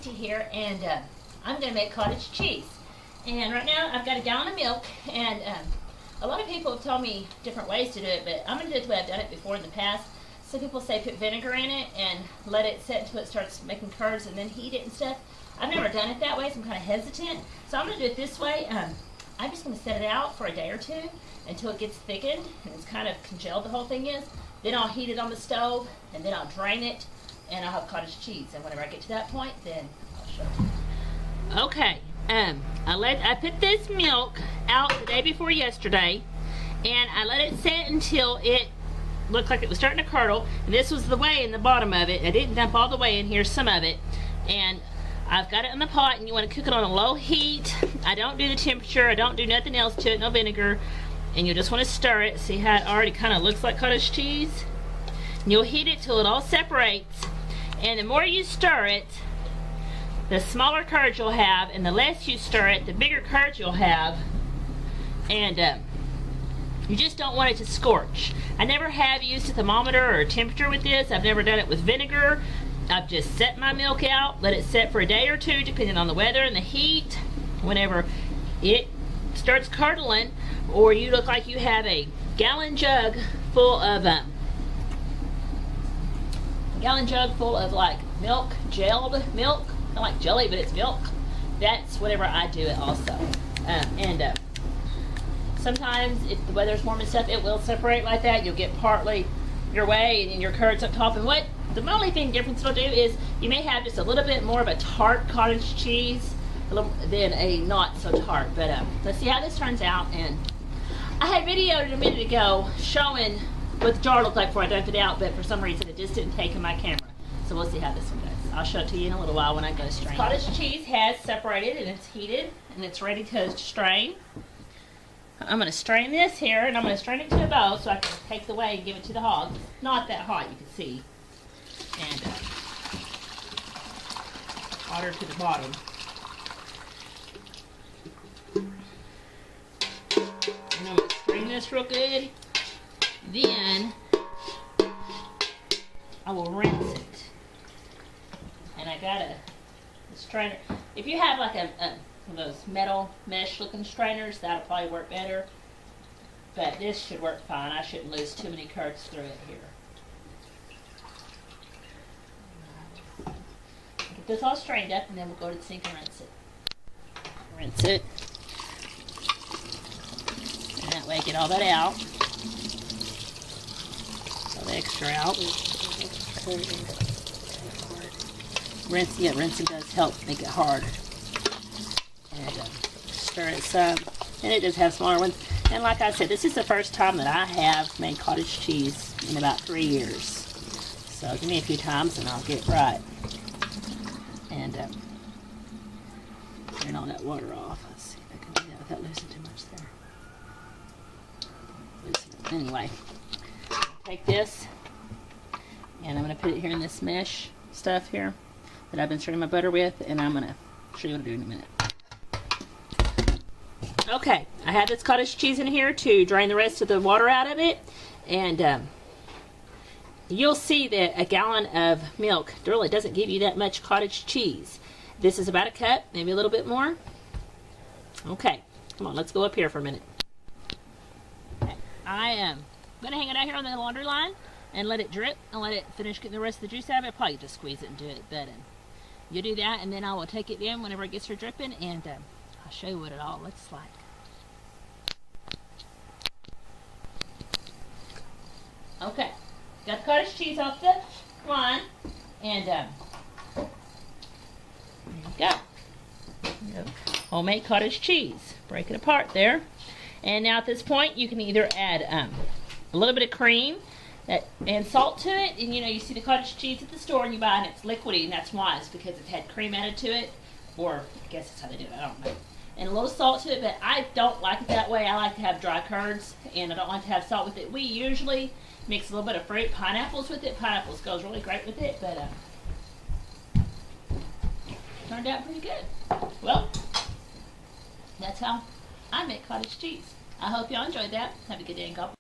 Christy here, and I'm going to make cottage cheese. And right now I've got a gallon of milk, and a lot of people have told me different ways to do it, but I'm going to do it the way I've done it before in the past. Some people say put vinegar in it and let it set until it starts making curds and then heat it and stuff. I've never done it that way, so I'm kind of hesitant. So I'm going to do it this way. I'm just going to set it out for a day or two until it gets thickened and it's kind of congealed, the whole thing is. Then I'll heat it on the stove, and then I'll drain it, and I'll have cottage cheese. And whenever I get to that point, then I'll show you. Okay, I put this milk out the day before yesterday, and I let it set until it looked like it was starting to curdle. And this was the whey in the bottom of it. I didn't dump all the whey in here, some of it. And I've got it in the pot, and you want to cook it on a low heat. I don't do the temperature. I don't do nothing else to it, no vinegar. And you just want to stir it. See how it already kind of looks like cottage cheese? And you'll heat it till it all separates. And the more you stir it, the smaller curds you'll have, and the less you stir it, the bigger curds you'll have. And you just don't want it to scorch. I never have used a thermometer or a temperature with this. I've never done it with vinegar. I've just set my milk out, let it set for a day or two, depending on the weather and the heat. Whenever it starts curdling, or you look like you have a gallon jug full of like milk, gelled milk, not like jelly, but it's milk. That's whenever I do it also. Sometimes if the weather's warm and stuff, it will separate like that. You'll get partly your whey and your curds up top. And what the only thing difference it'll do is you may have just a little bit more of a tart cottage cheese than a not so tart. But let's see how this turns out. And I had videoed it a minute ago showing what the jar looked like before I dumped it out, but for some reason it just didn't take in my camera. So we'll see how this one goes. I'll show it to you in a little while when I go strain. Cottage cheese has separated and it's heated and it's ready to strain. I'm going to strain this here, and I'm going to strain it to a bowl so I can take the whey and give it to the hog. It's not that hot, you can see. And water to the bottom. And I'm going to strain this real good. Then I will rinse it. And I got a strainer. If you have like one of those metal mesh looking strainers, that'll probably work better. But this should work fine. I shouldn't lose too many curds through it here. Get this all strained up, and then we'll go to the sink and rinse it. Rinse it. And that way get all that out. All the extra out. Rinsing does help make it hard. And stir it some. And it does have smaller ones. And like I said, this is the first time that I have made cottage cheese in about 3 years. So give me a few times and I'll get it right. And turn all that water off. Let's see if I can do that without losing too much there. Anyway, take this and I'm going to put it here in this mesh stuff here that I've been straining my butter with, and I'm going to show you what to do in a minute. Okay, I have this cottage cheese in here to drain the rest of the water out of it, and you'll see that a gallon of milk really doesn't give you that much cottage cheese. This is about a cup, maybe a little bit more. Okay, come on, let's go up here for a minute. Okay, I am going to hang it out here on the laundry line and let it drip and let it finish getting the rest of the juice out of it. Probably just squeeze it and do it, but you do that, and then I will take it in whenever it gets her dripping, and I'll show you what it all looks like. Okay, got the cottage cheese off the line, and there you go. Homemade cottage cheese. Break it apart there. And now at this point, you can either add a little bit of cream and salt to it. And you see the cottage cheese at the store and you buy it and it's liquidy, and that's why. It's because it's had cream added to it. Or I guess that's how they do it. I don't know. And a little salt to it, but I don't like it that way. I like to have dry curds, and I don't like to have salt with it. We usually mix a little bit of fruit, pineapples with it. Pineapples goes really great with it, but turned out pretty good. Well, that's how I make cottage cheese. I hope y'all enjoyed that. Have a good day and God bless.